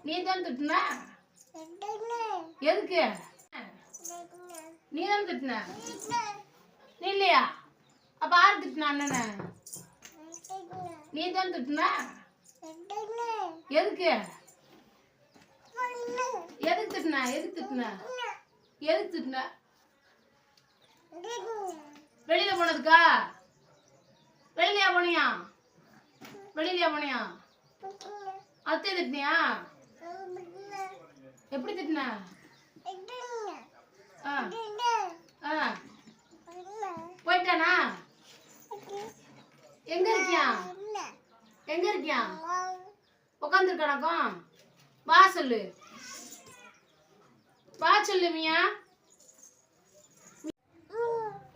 நீ தான் திட்டுன? எதுக்கு? நீ தான் திட்டுன? நீ இல்லையா? அப்ப யாரு திட்டுனா? அண்ணனை நீ தான் திட்டுன? எதுக்கு? எதுக்கு திட்டுன? எதுக்கு திட்டுன? எதுக்கு திட்டுன? வெளியில போனதுக்கா? வெளியிலயா போனியா? வெளியிலயா போனியா? அத்தை திட்டினியா? எப்படி திட்டின? போயிட்டானா? எங்க இருக்கியா? எங்க இருக்கியா? உட்காந்துருக்கானாக்கும்? வா சொல்லு, வா சொல்லு மியா.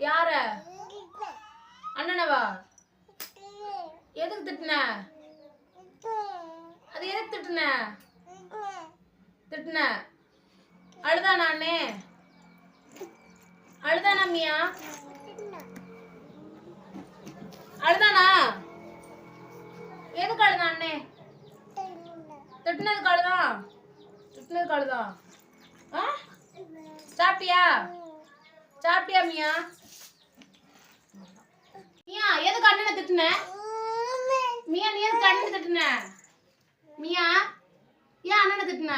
யார? அண்ணனவா? எதுக்கு திட்டுன? அது எதுக்கு திட்டுன? திட்டுன? அழுதானா அண்ணே? அழுதானா மியா? அழுதானா? எதுக்கு அழுதான் அண்ணே? திட்டுனதுக்கு அழுதான்? திட்டுனதுக்கு அழுதான்? சாப்பிட்டியா? சாப்பிட்டியா மியா? மியா எதுக்கு அண்ணனை திட்டுன? மியா நீ எதுக்கு அண்ணனை திட்டுன? மியா ஏன் அண்ணனை திட்டுன?